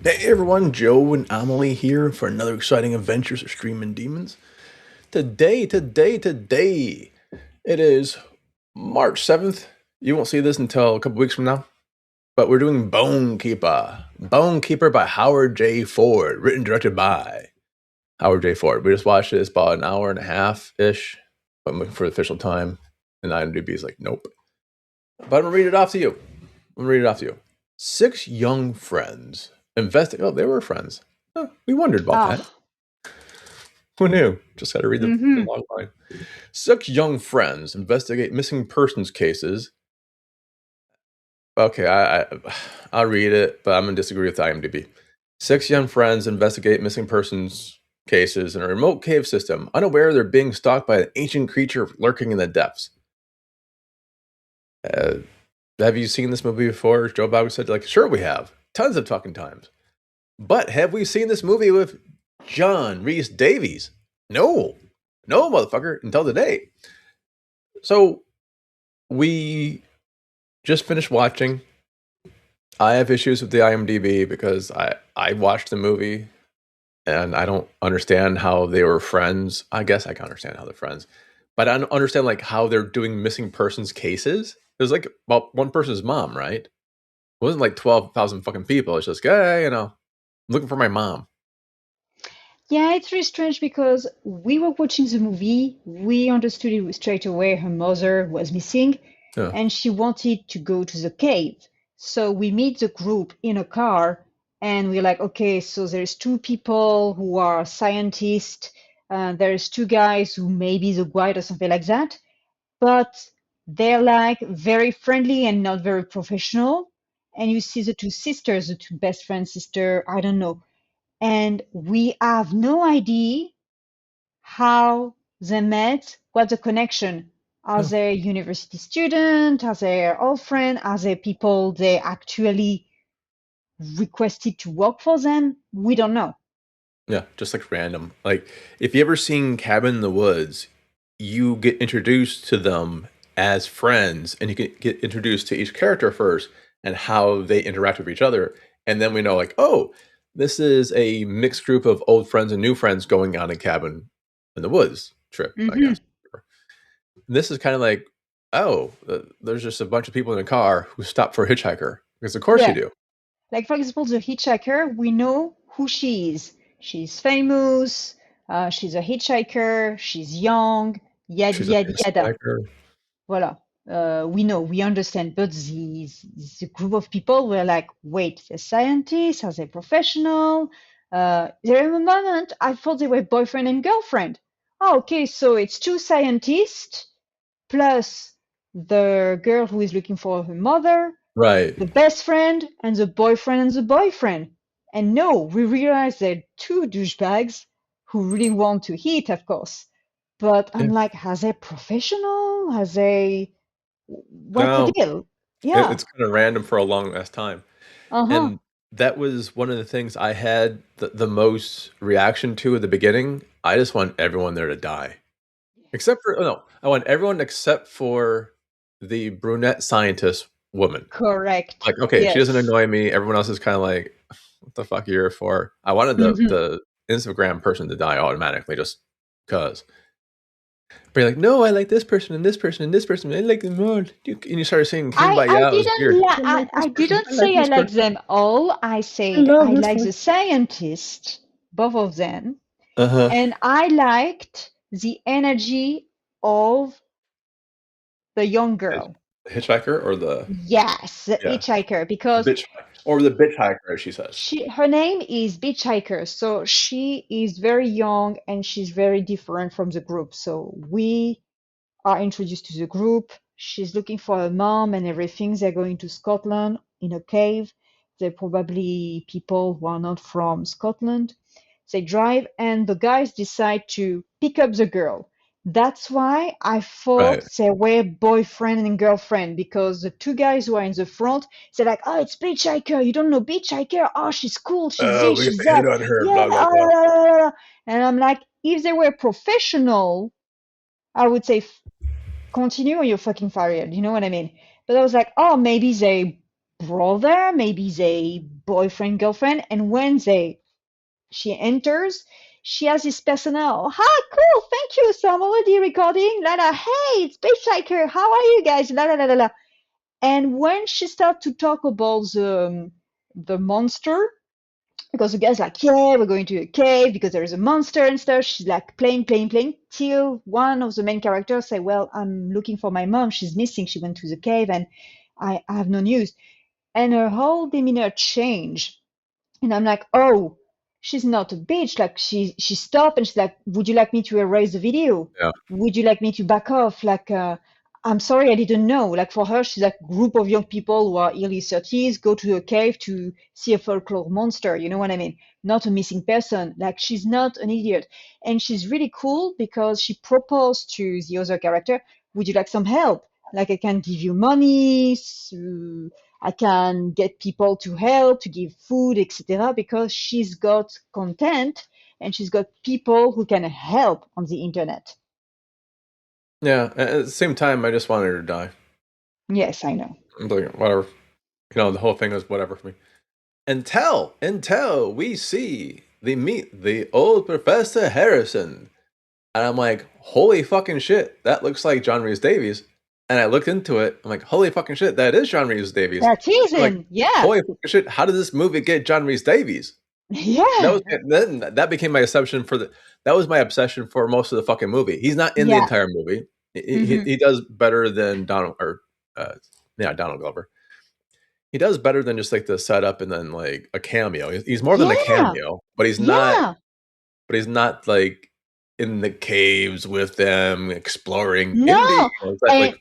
Hey everyone, Jo and Amelie here for another exciting adventures of Streamin Demons. Today, it is March 7th. You won't see this until a couple weeks from now, but we're doing Bonekeeper. Bonekeeper by Howard J. Ford, written and directed by Howard J. Ford. We just watched this about an hour and a half-ish. I'm looking for the official time, and IMDb is like, nope. But I'm gonna read it off to you. 6 young friends investigate. Oh, they were friends. Huh, we wondered about that. Ah, Who knew? Just had to read the mm-hmm. long line. 6 young friends investigate missing persons cases. Okay, I'll read it, but I'm gonna disagree with IMDb. 6 young friends investigate missing persons cases in a remote cave system, unaware they're being stalked by an ancient creature lurking in the depths. Uh, have you seen this movie before? Joe Bob said, like, sure we have. Tons of talking times. But have we seen this movie with John Rhys-Davies? No. No, motherfucker, until today. So we just finished watching. I have issues with the IMDb because I watched the movie and I don't understand how they were friends. I guess I can understand how they're friends, but I don't understand like how they're doing missing persons cases. There's like about one person's mom, right? It wasn't like 12,000 fucking people. It's just, hey, looking for my mom. Yeah, it's really strange because we were watching the movie, we understood it straight away her mother was missing, Yeah. and she wanted to go to the cave. So we meet the group in a car, and we're like, okay, so there's 2 people who are scientists, there's 2 guys who may be the guide or something like that, but they're like very friendly and not very professional. And you see the 2 sisters, the 2 best friend sister, I don't know. And we have no idea how they met, what's the connection. Are Yeah. they university student? Are they old friend? Are they people they actually requested to work for them? We don't know. Yeah, just like random. Like if you ever seen Cabin in the Woods, you get introduced to them as friends and you can get introduced to each character first and how they interact with each other. And then we know like, oh, this is a mixed group of old friends and new friends going on a cabin in the woods trip, I Hmm. guess. This is kind of like, oh, there's just a bunch of people in a car who stop for a hitchhiker. Because of course you Yeah. do. Like, for example, the hitchhiker, we know who she is. She's famous, she's a hitchhiker, she's young, yada, She's a yada, famous yada. hitchhiker. Voilà. We know, we understand, but the group of people were like, wait, they're scientists, are they professional? There in a moment, I thought they were boyfriend and girlfriend. Oh, okay, so it's 2 scientists plus the girl who is looking for her mother, Right. the best friend, and the boyfriend and the boyfriend. And no, we realize they're 2 douchebags who really want to hit, of course. But I'm Yeah. like, are they professional? Are they what's the No, deal? Yeah. it's kind of random for a long ass time. Uh-huh. And that was one of the things I had the most reaction to at the beginning. I just want everyone there to die. Except for, oh no, I want everyone except for the brunette scientist woman. Correct. Like, okay, she doesn't Yes. annoy me. Everyone else is kind of like, what the fuck are you here for? I wanted Hmm. the Instagram person to die automatically just because. But you're like, no, I like this person and this person and this person. I like them all. And you started saying I Kumbaya. It was didn't weird. I I, like this I person. didn't I like say I this like person. them all. I I said love I this like one. the scientist, both of them, Uh-huh. and I liked the energy of the young The girl. hitchhiker or the Yes, the yeah, hitchhiker, the because bitch or the bitch hiker, as she says. her name is Hitchhiker, so she is very young and she's very different from the group. So we are introduced to the group. She's looking for her mom and everything. They're going to Scotland in a cave. They're probably people who are not from Scotland. They drive, and the guys decide to pick up the girl. That's why I Right. thought they were boyfriend and girlfriend, because the 2 guys who are in the front, they're like, oh, it's Beach Hiker. You don't know Beach Hiker? Oh, she's cool. She's this, We got she's to hit that. on her. Yeah. Blah blah blah. And I'm like, if they were professional, I would say continue or you're fucking fired. You know what I mean? But I was like, oh, maybe they brother, maybe they boyfriend, girlfriend, and when she enters, she has this personnel. Hi, cool, thank you. So I'm already recording. La la, hey, it's Hitchhiker. How are you guys? La la la la la. And when she starts to talk about the monster, because the guy's like, yeah, we're going to a cave because there is a monster and stuff. She's like playing, till one of the main characters say, well, I'm looking for my mom. She's missing. She went to the cave and I have no news. And her whole demeanor changed. And I'm like, oh, she's not a bitch. Like she stopped and she's like, would you like me to erase the video? Yeah. Would you like me to back off? Like, I'm sorry, I didn't know. Like for her, she's like a group of young people who are early 30s, go to a cave to see a folklore monster. You know what I mean? Not a missing person. Like she's not an idiot. And she's really cool because she proposed to the other character, would you like some help? Like I can give you money, so I can get people to help, to give food, etc. Because she's got content and she's got people who can help on the internet. Yeah. At the same time, I just wanted her to die. Yes, I know. I'm like, whatever. The whole thing was whatever for me. Until we meet the old Professor Harrison. And I'm like, holy fucking shit, that looks like John Rhys-Davies. And I looked into it. I'm like, holy fucking shit, that is John Rhys-Davies. That is I'm like, him, yeah. holy fucking shit, how did this movie get John Rhys-Davies? Yeah. That became my obsession that was my obsession for most of the fucking movie. He's not in the entire movie. He does better than Donald Glover. He does better than just like the setup and then like a cameo. He's more than a cameo, but he's not. But he's not like in the caves with them exploring. No,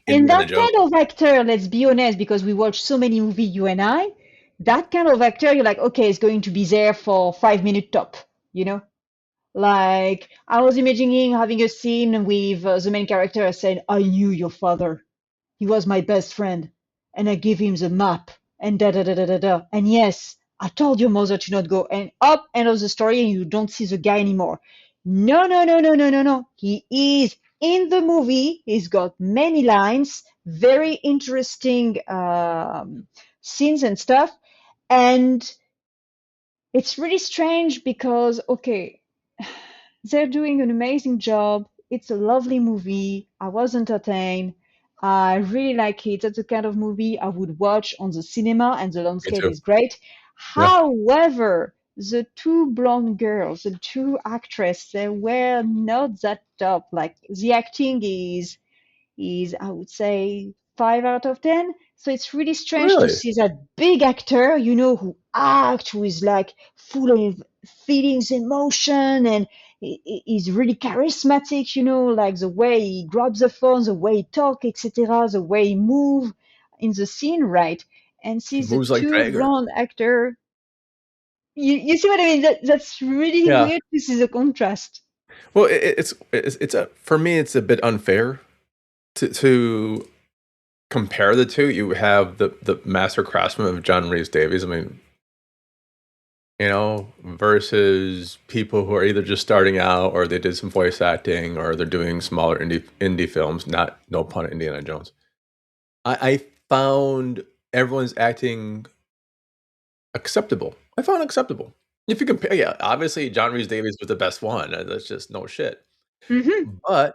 and that Jones. kind of actor, let's be honest, because we watch so many movies, you and I, that kind of actor, you're like, okay, it's going to be there for 5 minutes top, you know? Like, I was imagining having a scene with the main character saying, I knew your father. He was my best friend. And I give him the map. And da da da da da da. And yes, I told your mother to not go. And up, end of the story, and you don't see the guy anymore. No, no, no, no, no, no, no. He is in the movie. He's got many lines, very interesting scenes and stuff. And it's really strange because, okay, they're doing an amazing job. It's a lovely movie. I was entertained. I really like it. That's the kind of movie I would watch on the cinema, and the landscape is great. Yeah. However, the two blonde girls, the two actresses, they were not that top. Like the acting is I would say 5 out of 10. So it's really strange to see that big actor, who acts, who is like full of feelings, emotion, and is really charismatic, like the way he grabs the phone, the way he talk, etc., the way he move in the scene, right? And see the two blonde actor. You see what I mean? That's really weird to see the contrast. Well, it's for me, it's a bit unfair to compare the two. You have the master craftsman of John Rhys-Davies. I mean, versus people who are either just starting out or they did some voice acting or they're doing smaller indie films. No pun, Indiana Jones. I found everyone's acting acceptable. I found acceptable. If you compare, obviously John Rhys-Davies was the best one. That's just no shit. Mm-hmm. But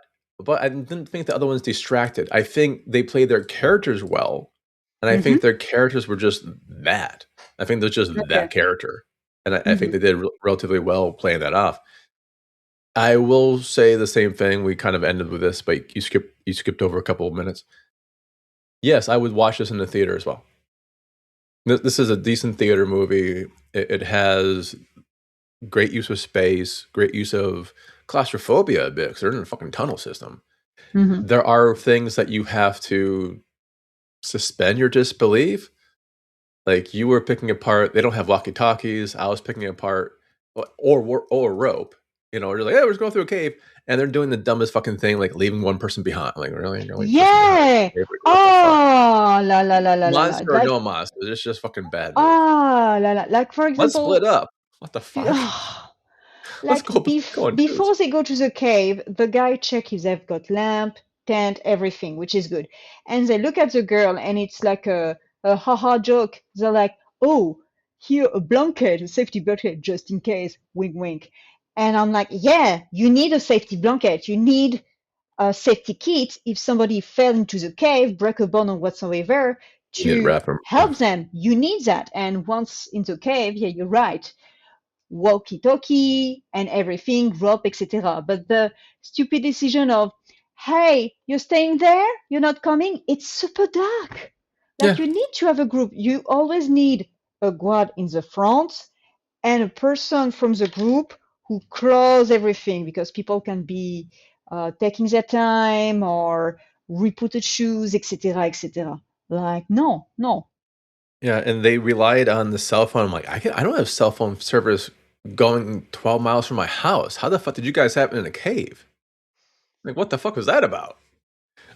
I didn't think the other ones distracted. I think they played their characters well, and I think their characters were just that. I think they're just that character, and I think they did relatively well playing that off. I will say the same thing. We kind of ended with this, but you skipped over a couple of minutes. Yes, I would watch this in the theater as well. This is a decent theater movie. It has great use of space, great use of claustrophobia a bit because they're in a fucking tunnel system. There are things that you have to suspend your disbelief. Like you were picking apart, they don't have walkie-talkies. I was picking apart or rope. You're like, hey, we're just going through a cave, and they're doing the dumbest fucking thing, like leaving one person behind. Like, really? And you're like, yeah. Oh, la la la la la. Monster or no monster? It's just fucking bad. Ah, la la. Like for example, let's split up. What the fuck? Like before they go to the cave, the guy check if they've got lamp, tent, everything, which is good. And they look at the girl, and it's like a a haha joke. They're like, oh, here a blanket, a safety blanket, just in case. Wink, wink. And I'm like, yeah, you need a safety blanket. You need a safety kit if somebody fell into the cave, break a bone or whatsoever, You need to to wrap them. help them. You need that. And once in the cave, yeah, you're right. Walkie-talkie and everything, rope, etc. But the stupid decision of, hey, you're staying there, you're not coming, it's super dark. Yeah. Like you need to have a group. You always need a guard in the front and a person from the group who close everything because people can be taking their time or reputted shoes, etc., etc. Like no, no. Yeah, and they relied on the cell phone. I'm like, I don't have cell phone service going 12 miles from my house. How the fuck did you guys have it in a cave? Like, what the fuck was that about?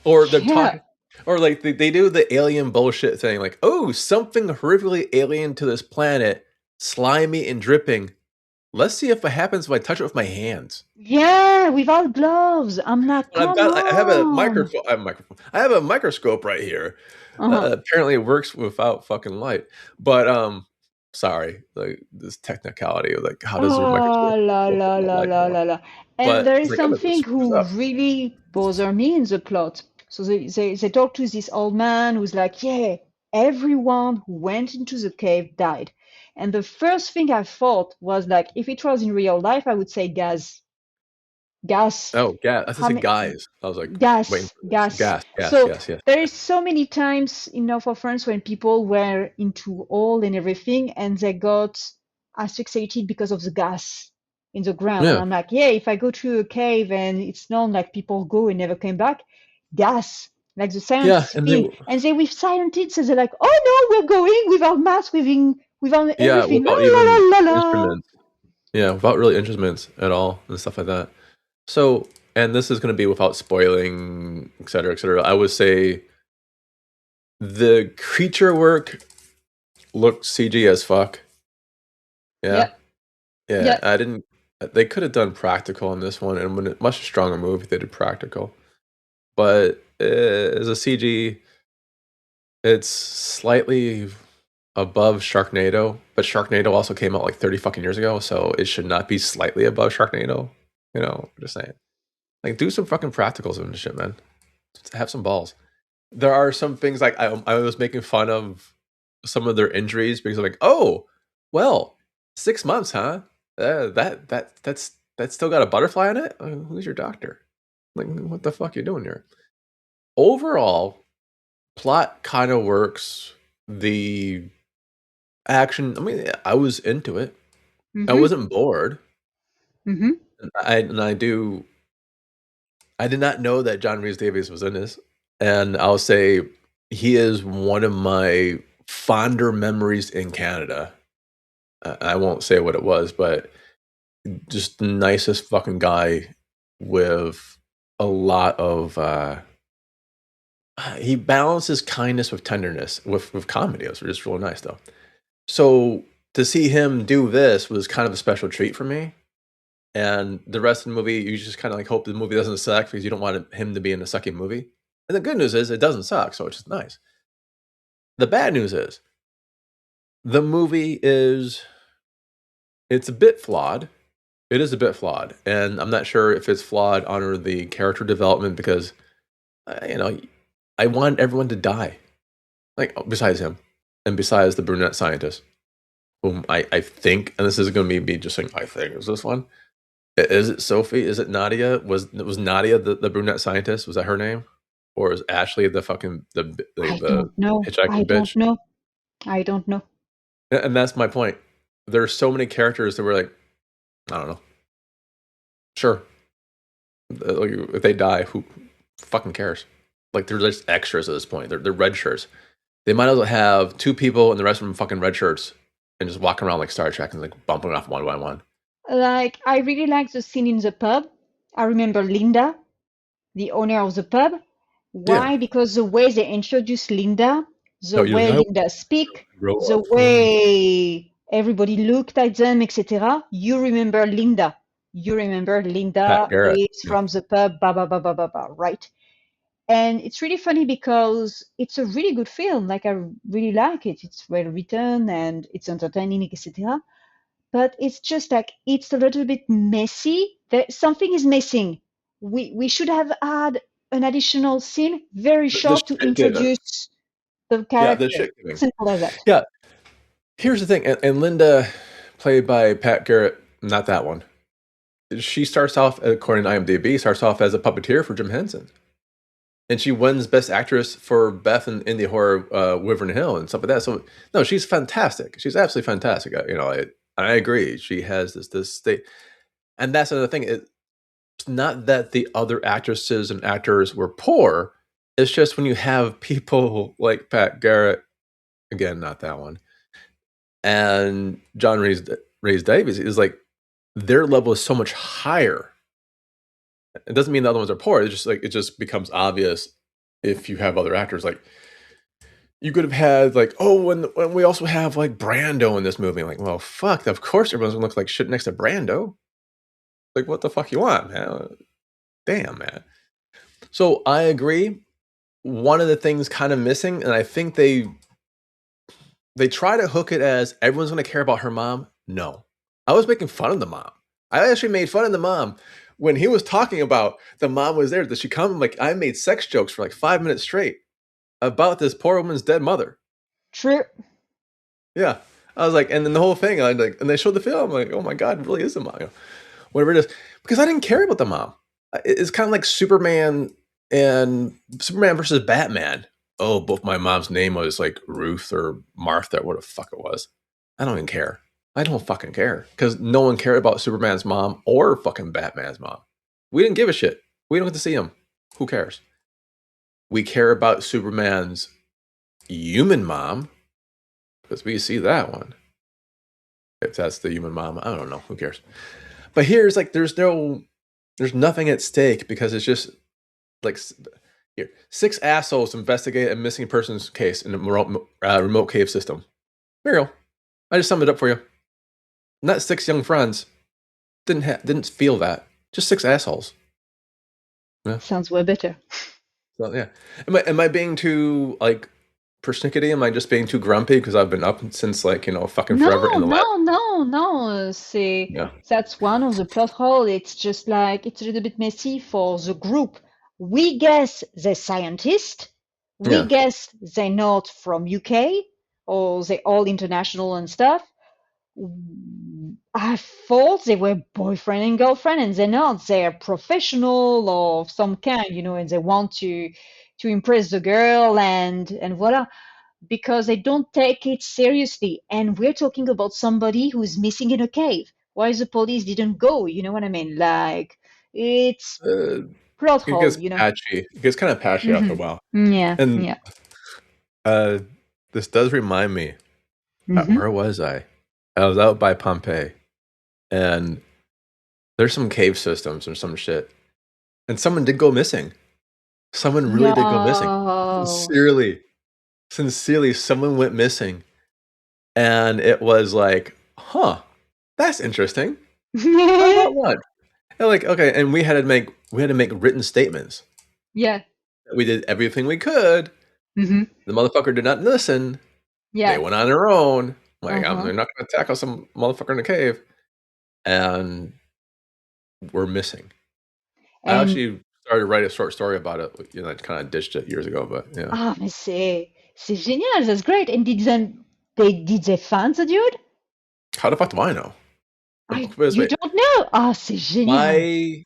Or they're Yeah, talking, or like they do the alien bullshit thing. Like, oh, something horrifically alien to this planet, slimy and dripping. Let's see if it happens if I touch it with my hands. yeah, without gloves. I'm like, Well, come I have a on. microphone. I have a microphone. I have a microscope right here. Uh-huh. Apparently, it works without fucking light. But sorry, like this technicality of like how does your Ah, microscope la work la without la light la bulb? la la. And But there it's is like I'm gonna go something screw this who up. really bother me in the plot. So they talk to this old man who's like, yeah, everyone who went into the cave died. And the first thing I thought was like, if it was in real life, I would say gas. Gas. Oh, gas. I was How gonna say many? guys. I was like waiting Gas, for this. gas. Gas, gas, So yes, yes. there is so many times in North of France when people were into oil and everything, and they got asphyxiated because of the gas in the ground. And Yeah, I'm like, yeah, if I go to a cave and it's known like people go and never came back, gas, like the yeah, scientists and think. And they with scientists, they're like, oh no, we're going without masks, without yeah, everything. La without la even la la la. instruments. Yeah, without really instruments at all and stuff like that. So, and this is gonna be without spoiling, et cetera, et cetera. I would say the creature work looked CG as fuck. Yeah, Yeah, yeah. yeah. I didn't. They could have done practical in this one, and when a much stronger movie if they did practical. But as a CG, it's slightly above Sharknado. But Sharknado also came out like 30 fucking years ago, so it should not be slightly above Sharknado. You know, I'm just saying. Like, do some fucking practicals and shit, man. Have some balls. There are some things like I was making fun of some of their injuries because I'm like, oh, well, 6 months, huh? That's still got a butterfly in it. Who's your doctor? Like, what the fuck you doing here? Overall, plot kind of works. The action, I mean, I was into it. I Mm-hmm. wasn't bored. Mm-hmm. I did not know that John Rhys-Davies was in this, and I'll say he is one of my fonder memories in Canada. I won't say what it was, but just the nicest fucking guy with a lot of. He balances kindness with tenderness with comedy. It was just really nice, though. So to see him do this was kind of a special treat for me. And the rest of the movie, you just kind of like hope the movie doesn't suck because you don't want him to be in a sucky movie. And the good news is it doesn't suck, so it's just nice. The bad news is the movie it's a bit flawed. It is a bit flawed, and I'm not sure if it's flawed under the character development because you know I want everyone to die, like besides him and besides the brunette scientist, whom I think, and this is going to be me just saying I think is this one. Is it Sophie? Is it Nadia? Was Nadia the brunette scientist? Was that her name, or is Ashley the fucking I the don't know. I hitchhiking don't bitch? know. I don't know. And that's my point. There are so many characters that were like, I don't know. Sure, like, if they die, who fucking cares? Like they're just extras at this point. They're red shirts. They might as well have two people and the rest of them fucking red shirts and just walking around like Star Trek and like bumping off one by one. Like, I really like the scene in the pub. I remember Linda, the owner of the pub. Yeah. Why? Because the way they introduce Linda, the No, you way know, Linda speak, grow the up from. way everybody looked at them, etc. You remember Linda. You remember Pat Linda Garrett. is Yeah. from the pub, ba ba ba ba ba ba, right? And it's really funny because it's a really good film. Like, I really like it. It's well written and it's entertaining, etc. But it's just like it's a little bit messy. Something is missing. We should have had an additional scene, very The short, to shit given. introduce the Yeah, the character. shit giving. Simple as that. Yeah. Here's the thing, and Linda, played by Pat Garrett, not that one. She starts off, according to IMDb, starts off as a puppeteer for Jim Henson. And she wins Best Actress for Beth in indie horror Wyvern Hill and stuff like that. So, no, she's fantastic. She's absolutely fantastic. I agree. She has this state. And that's another thing. It's not that the other actresses and actors were poor. It's just when you have people like Pat Garrett, again, not that one, and John Rhys-Davies, is like their level is so much higher. It doesn't mean the other ones are poor. It's just like it just becomes obvious if you have other actors. Like you could have had like, when we also have like Brando in this movie. Like, well, fuck, of course everyone's gonna look like shit next to Brando. Like, what the fuck you want, man? Damn, man. So I agree. One of the things kind of missing, and I think they try to hook it as everyone's gonna care about her mom. No. I was making fun of the mom. I actually made fun of the mom when he was talking about the mom was there. Did she come? Like, I made sex jokes for like 5 minutes straight about this poor woman's dead mother. True. Yeah. I was like, and then the whole thing, and they showed the film, like, oh my God, it really is the mom. Whatever it is. Because I didn't care about the mom. It's kind of like Superman versus Batman. Oh, both my mom's name was like Ruth or Martha, or what the fuck it was. I don't even care. I don't fucking care. Because no one cared about Superman's mom or fucking Batman's mom. We didn't give a shit. We don't get to see them. Who cares? We care about Superman's human mom. Because we see that one. If that's the human mom, I don't know. Who cares? But here's like, there's nothing at stake because it's just like, here, 6 assholes investigate a missing person's case in a remote cave system. There you go. I just summed it up for you. Not 6 young friends. Didn't feel that. Just 6 assholes. Yeah. Sounds way better. So yeah. Am I being too like persnickety? Am I just being too grumpy because I've been up since like fucking forever in the lab? No. See, Yeah. that's one of the plot holes. It's just like it's a little bit messy for the group. We guess they're scientists. We Yeah. guess they're not from UK or they're all international and stuff. I thought they were boyfriend and girlfriend, and they're not. They're professional of some kind, and they want to impress the girl and voila, because they don't take it seriously. And we're talking about somebody who's missing in a cave. Why the police didn't go? You know what I mean? Like, it's plot It hole, gets patchy. It gets kind of patchy after a while. Yeah, And yeah. this does remind me. Where was I? I was out by Pompeii, and there's some cave systems or some shit, and someone did go missing. Someone really did go missing. Sincerely, someone went missing, and it was like, huh, that's interesting. How about what? And like, okay, and we had to make written statements. Yeah. We did everything we could. The motherfucker did not listen. Yeah. They went on their own. Like, they're not going to tackle some motherfucker in a cave. And we're missing. I actually started to write a short story about it. I kind of ditched it years ago, but yeah. Ah, mais c'est génial. That's great. And did they find the dude? How the fuck do I know? You don't know? Ah, c'est génial. My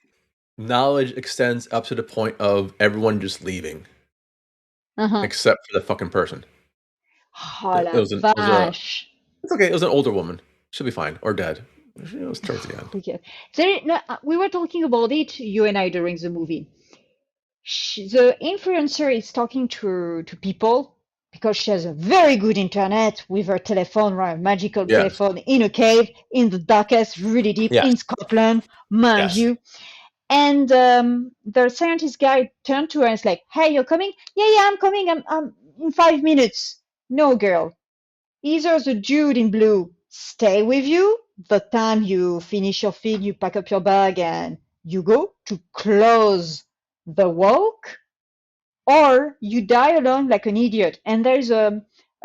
knowledge extends up to the point of everyone just leaving. Except for the fucking person. Oh, la vache. It's okay. It was an older woman. She'll be fine. Or dead. It was towards the end. Okay. We were talking about it, you and I, during the movie. The influencer is talking to people because she has a very good internet with her telephone, right? Magical telephone in a cave, in the darkest, really deep, in Scotland, mind you. And the scientist guy turned to her and is like, "Hey, you're coming? Yeah, I'm coming. I'm in 5 minutes." No, girl. Either the dude in blue stay with you, the time you finish your feed, you pack up your bag and you go to close the walk, or you die alone like an idiot. And there's a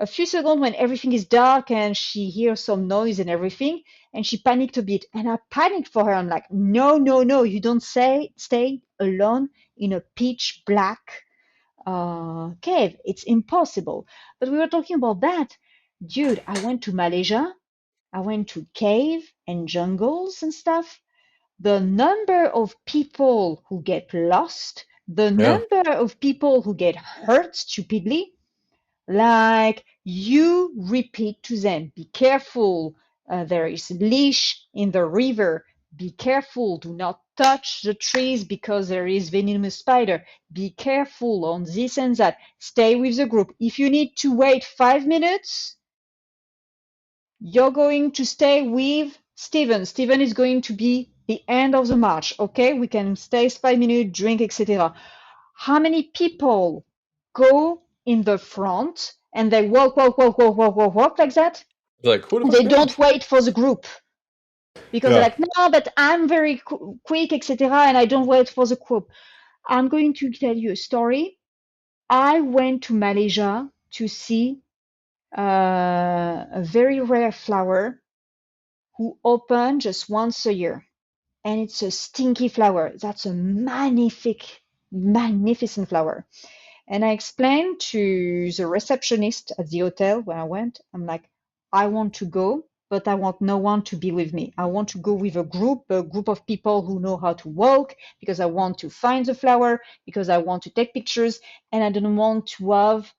few seconds when everything is dark and she hears some noise and everything, and she panicked a bit. And I panicked for her. I'm like, no, no, no, you don't stay alone in a pitch black cave. It's impossible. But we were talking about that. Dude, I went to Malaysia. I went to cave and jungles and stuff. The number of people who get lost, the Yeah. number of people who get hurt stupidly, like you repeat to them, be careful, there is leash in the river, be careful, do not touch the trees because there is venomous spider, be careful on this and that, stay with the group. If you need to wait 5 minutes, you're going to stay with Steven. Steven is going to be the end of the march. Okay, we can stay 5 minutes, drink, etc. How many people go in the front and they walk, walk, walk, walk, walk, walk, walk like that? Like, who the fuck They did? don't wait for the group because they're Yeah. like, no, but I'm very quick, etc. And I don't wait for the group. I'm going to tell you a story. I went to Malaysia to see a very rare flower who open just once a year. And it's a stinky flower. That's a magnificent flower. And I explained to the receptionist at the hotel where I went, I'm like, I want to go, but I want no one to be with me. I want to go with a group of people who know how to walk, because I want to find the flower, because I want to take pictures, and I don't want to have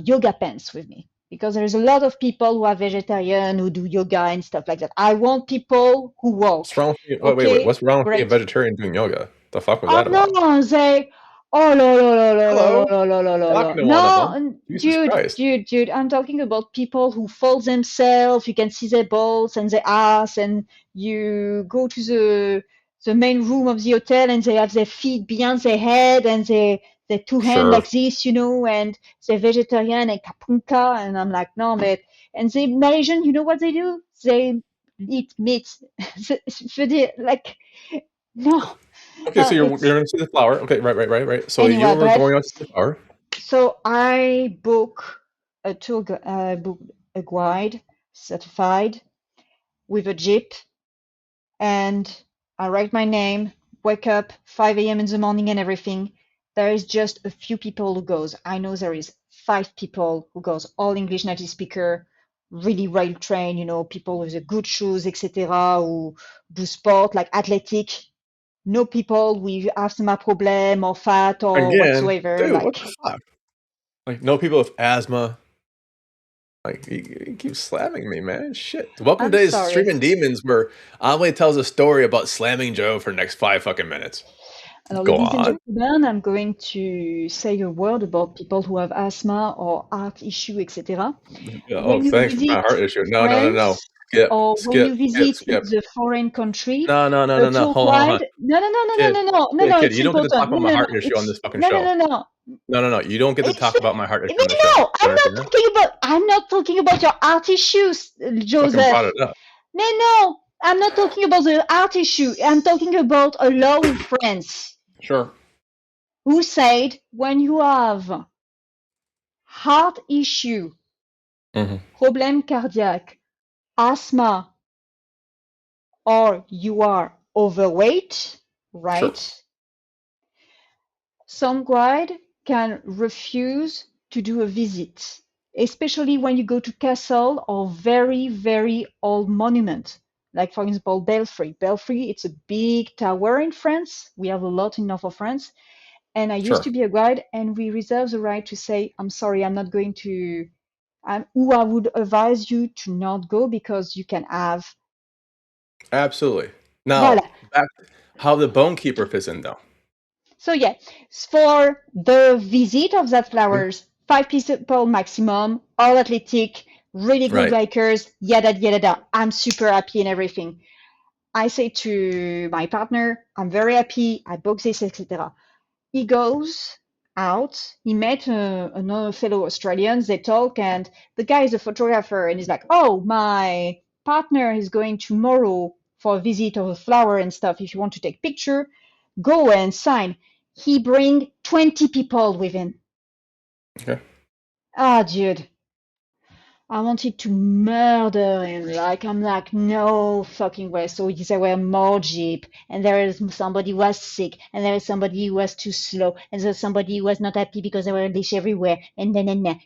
yoga pants with me, because there's a lot of people who are vegetarian who do yoga and stuff like that. I want people who walk. What's wrong with you? Wait. Okay, What's wrong with being a great. vegetarian doing yoga? The fuck was Oh that about? no, they. Oh no no no no no Hello, no no no no no talking to one of no, them. Jesus dude, Christ. dude, dude. I'm talking about people who fold themselves. You can see their balls and their ass, and you go to the main room of the hotel, and they have their feet behind their head, and their two hands Sure. like this, and they're vegetarian and kapunka, and I'm like, no, but and the Malaysian, you know what they do? They eat meat. Like, no. Okay, so you're It's gonna see the flower. Okay, right. So you anyway, were going bref. out to see the flower. So I book a book a guide certified with a jeep, and I write my name, wake up 5 a.m. in the morning and everything. There is just a few people who goes. I know there is 5 people who goes, all English native speaker, really well trained, people with the good shoes, etc., who do sport like athletic. No people with asthma problem or fat or Again, whatsoever. dude, what Like, the fuck? Like, no people with asthma. Like, you keep slamming me, man. Shit. Welcome to I'm today's sorry. Streamin Demons, where Amelie tells a story about slamming Joe for the next 5 fucking minutes. Alors, Go ladies and on. gentlemen, I'm going to say a word about people who have asthma or heart issue, etc. Yeah, oh, When you thanks for my visit heart issue. No. France or when you visit in Skip. the foreign country, a No. tour Hold on. guide. No, no, no, no, no, Kid, no, no, no, no. kid, It's you don't get to talk important. No, about my no, no. heart issue on this It's fucking no, no, show. no, no. No. You don't get to It's talk about my heart issue on the show. no. You I'm not understand? talking about. I'm not talking about your heart issues, Fucking brought Joseph. it up. No. I'm not talking about the heart issue. I'm talking about a law in France Sure. who said when you have heart issue, Hmm. problème cardiaque, asthma, or you are overweight, Sure. right? Some guide can refuse to do a visit, especially when you go to castle or very, very old monument. Like, for example, Belfry. Belfry, it's a big tower in France. We have a lot in north of France. And I used Sure. to be a guide, and we reserve the right to say, I'm sorry, I'm not going to, who I would advise you to not go because you can have. Absolutely. Now, Voilà. back how the Bonekeeper fits in, though. So yeah, for the visit of that Mhm. flowers, 5 people maximum, all athletic, really good Right. bikers, yada yada yada. I'm super happy and everything. I say to my partner, I'm very happy. I book this, etc. He goes out. He met another fellow Australians. They talk, and the guy is a photographer, and he's like, "Oh, my partner is going tomorrow for a visit of a flower and stuff. If you want to take picture, go and sign." he bring 20 people with him. Okay. Ah, dude. I wanted to murder him. Like, I'm like, no fucking way. So there were more jeep, and there is somebody who was sick, and there is somebody who was too slow, and there's somebody who was not happy because there were leash everywhere, and then, and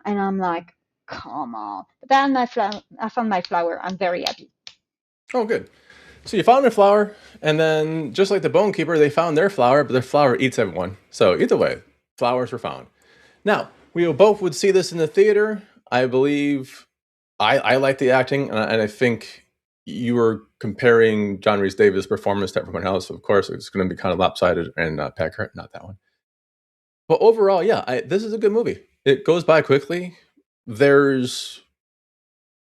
I'm like, come on. But then I found my flower. I'm very happy. Oh, good. So you found their flower, and then just like the Bonekeeper, they found their flower, but their flower eats everyone. So either way, flowers were found. Now, we both would see this in the theater. I believe I like the acting, and I think you were comparing John Rhys-Davies' performance to everyone else. Of course, it's going to be kind of lopsided and Packer, not that one. But overall, yeah, this is a good movie. It goes by quickly. There's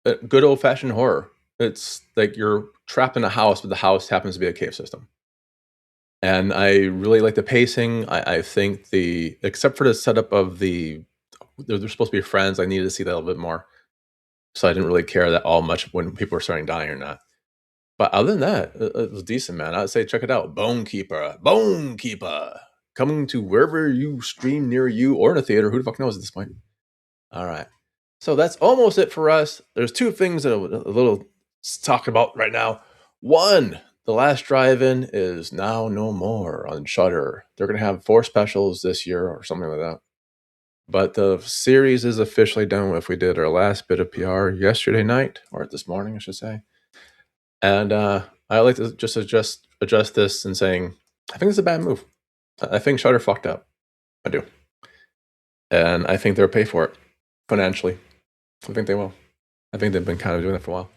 a good old-fashioned horror. It's like you're trapped in a house, but the house happens to be a cave system. And I really like the pacing. I think except for the setup of they're supposed to be friends, I needed to see that a little bit more. So I didn't really care that all much when people were starting dying or not. But other than that, it was decent, man. I'd say check it out. Bonekeeper. Coming to wherever you stream near you or in a theater. Who the fuck knows at this point? All right. So that's almost it for us. There's two things that a little talk about right now. One, The Last Drive-In is now no more on Shudder. They're going to have 4 specials this year or something like that. But the series is officially done with. We did our last bit of PR yesterday night, or this morning, I should say. And I like to just adjust this and saying, I think it's a bad move. I think Shudder fucked up. I do. And I think they'll pay for it financially. I think they will. I think they've been kind of doing that for a while.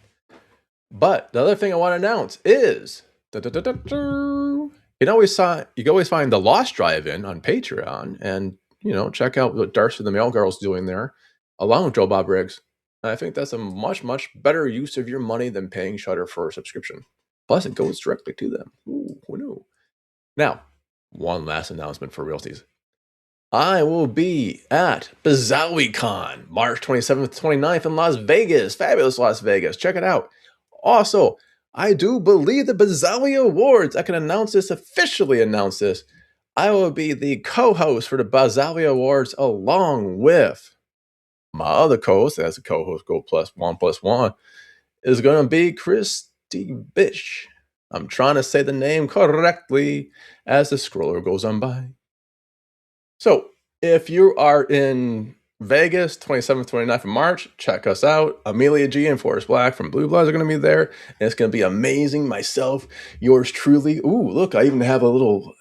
But the other thing I want to announce is you can always find The Lost Drive-In on Patreon, and check out what Darcy the Mail Girl's doing there, along with Joe Bob Riggs. And I think that's a much, much better use of your money than paying Shudder for a subscription. Plus, it goes directly to them. Ooh, who knew? Now, one last announcement for realties. I will be at BazowieCon, March 27th to 29th in Las Vegas. Fabulous Las Vegas. Check it out. Also, I do believe the Bazowie Awards. I can officially announce this. I will be the co-host for the Bazowie Awards along with my other co-host, as a co-host, go +1+1, is going to be Christy Bish. I'm trying to say the name correctly as the scroller goes on by. So, if you are in Vegas, 27th, 29th of March, check us out. Amelia G and Forrest Black from Blue Bloods are going to be there, and it's going to be amazing. Myself, yours truly. Ooh, look, I even have a little,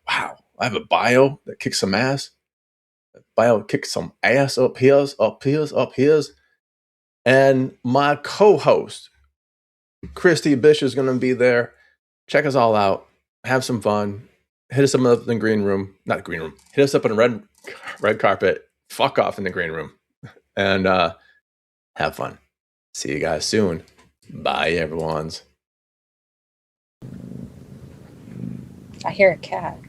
wow, I have a bio that kicks some ass. Bio kicks some ass up his. And my co-host, Christy Bish, is going to be there. Check us all out. Have some fun. Hit us up in the green room. Not green room. Hit us up in a red carpet. Fuck off in the green room. And have fun. See you guys soon. Bye, everyone's. I hear a cat.